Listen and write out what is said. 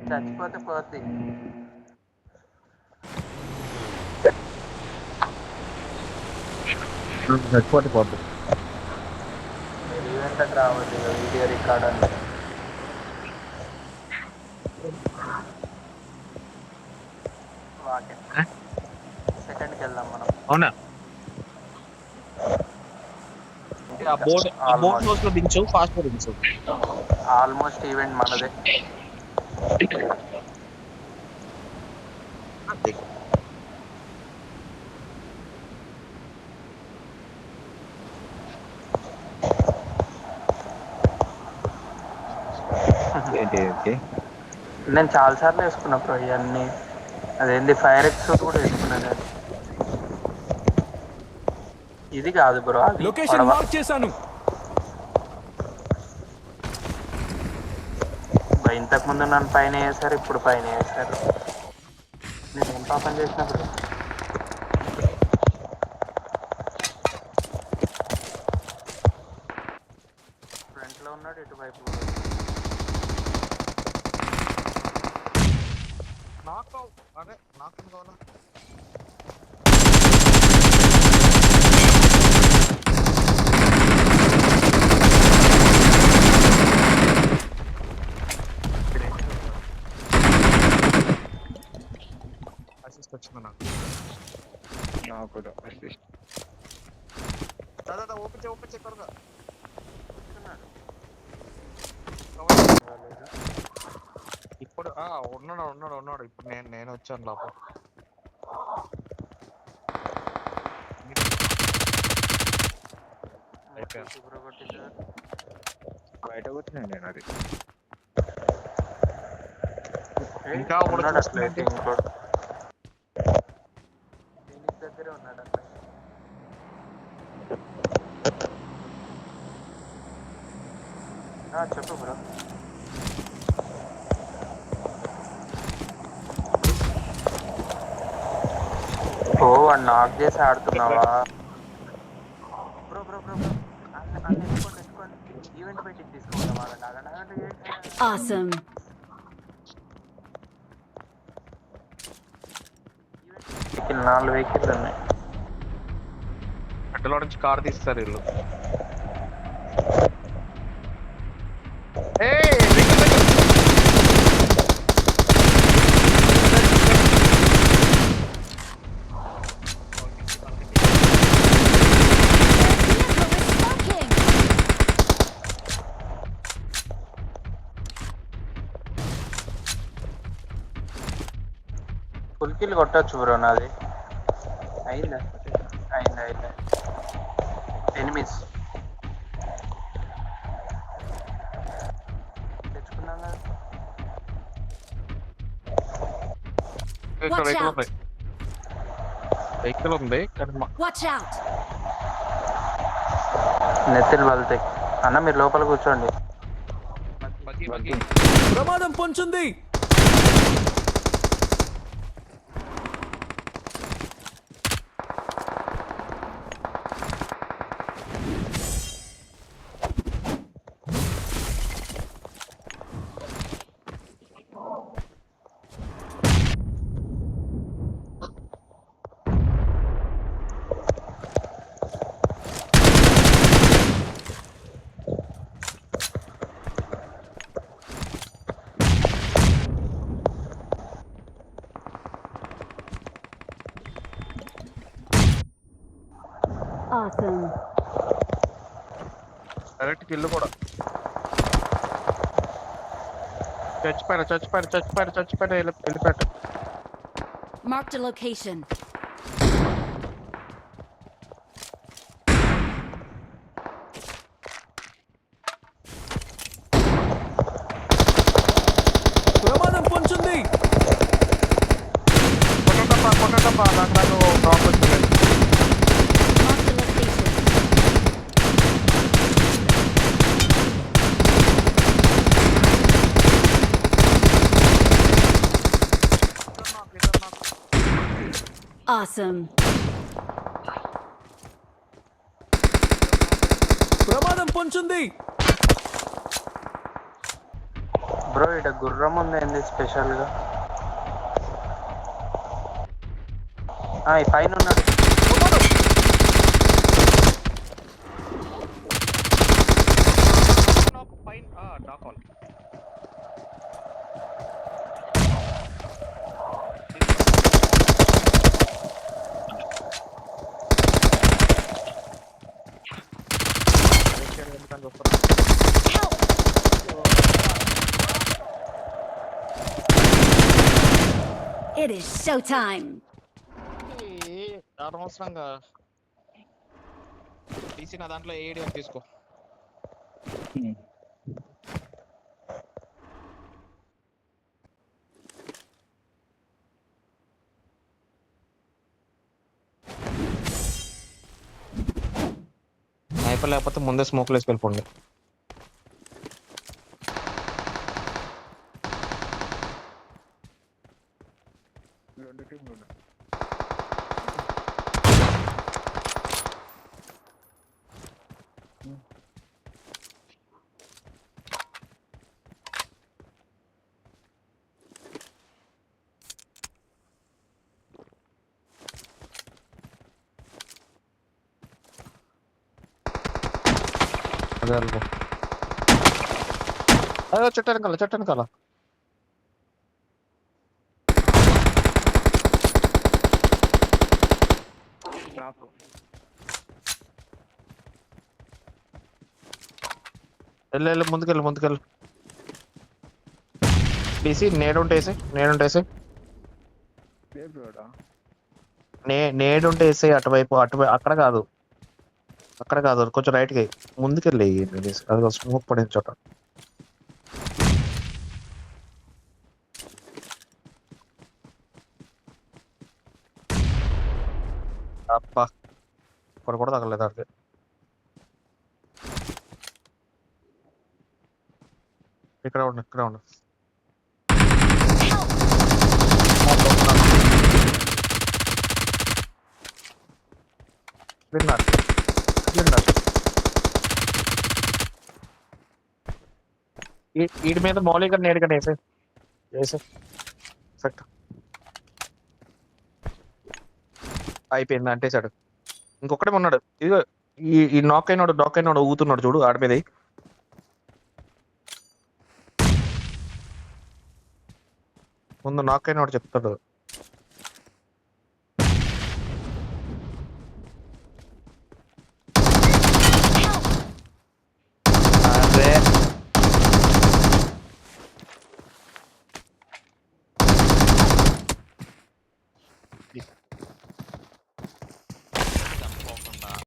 చచ్చిపోతే పోద్ది. చచ్చిపోతే పోద్ది. మీరు ఈవెంట్కి రావద్దు, ఇక వీడియో రికార్డ్ అని. వాకే సెకండ్కి వెళ్దాం మనం. అవునా? ఆ బోట్ హౌస్ లో దించు, ఫాస్ట్ గా దించు. ఆల్మోస్ట్ ఈవెంట్ మనదే. నేను చాలా సార్లు వేసుకున్నా బ్రో ఇవన్నీ. అదేంటి ఫైర్ ఎక్స్ సూట్ కూడా వేసుకున్నా నేను. ఇది కాదు బ్రో, అది లొకేషన్ మార్క్ చేశాను. ఇంతకు ముందు నన్ను పైన వేసారు, ఇప్పుడు పైన వేసారు. నేను ఏం పాపం చేసిన బ్రో? ఫ్రంట్ లో ఉన్నాడు, ఇటువైపు కూడా. అదే నాకు కావాలా? అసిస్ట్ వచ్చింది నాకు కూడా అసిస్ట్. దాదా ఓపెన్ చేయి త్వరగా. ఇప్పుడు ఉన్నాడు. ఇప్పుడు నేను వచ్చాను లోపల. బయట కూర్చున్నాను నేను. అది ఇంకా ఉన్నాడు అట్లయితే. ఇంకోటి ఫీనిక్స్ దగ్గరే ఉన్నాడు అట్లా. చెప్పు బ్రో. ఓ వాడు నాక్ చేసి ఆడుతున్నావా? బ్రో బ్రో బ్రో బ్రో అన్ని ఎత్తుకోండి. ఈవెంట్ బయటికి తీసుకుంటాం. Awesome. వెహికల్ 4 వెహికల్స్ ఉన్నాయి. అడ్డలో నుంచి కార్ తీస్తారు వీళ్ళు. ఫుల్ కిల్ కొట్టచ్చు బ్రో. నాది అయిందా? అయింది. ఎనిమిస్ తెచ్చుకున్నాం కదా. వెహికల్ ఉంది. నెత్తిలు వెళ్తాయి అన్న. మీరు లోపల కూర్చోండి. ప్రమాదం పొంచుంది. Awesome. డైరెక్ట్ కిల్ కూడా. చచ్చిపోయారు వెళ్ళిపోయాడు. Marked a location. ప్రమాదం పొంచుంది. కొట్టడబ్బా నాకు డ్రాప్ వచ్చింది. Marked a location. Awesome. ప్రమాదం పొంచుంది. బ్రో ఇట గుర్రం ఉంది స్పెషల్ గా. ఈ పైన ఉన్నాడు. It is showtime. అనవసరంగా తీసి నా దాంట్లో ఏడి అని తీసుకో. స్నైపర్ లేకపోతే ముందే స్మోక్ వేసి వెళ్ళిపోండి. అదే అనుకో. అదే చెట్టు వెనకాల వెళ్ళు ముందుకెళ్ళు. తీసి నేడుంటేసి నేడుంటేసి అటువైపు అక్కడ కాదు కొంచెం రైట్కి ముందుకెళ్ళి అది స్మోక్ పడిన చోట. అప్ప ఇక్కడ కూడా తగలేదు అడిగి. ఇక్కడ ఉండు విన్నారు వీటి మీద మౌలిక నేరుగా వేసే సెట్ అయిపోయింది అంటేసాడు. ఇంకొకటే ఉన్నాడు. ఇదిగో ఈ నాక్ అయినాడు ఊతున్నాడు చూడు ఆడి మీద. ముందు నాక్ అయినాడు చెప్తాడు. అదే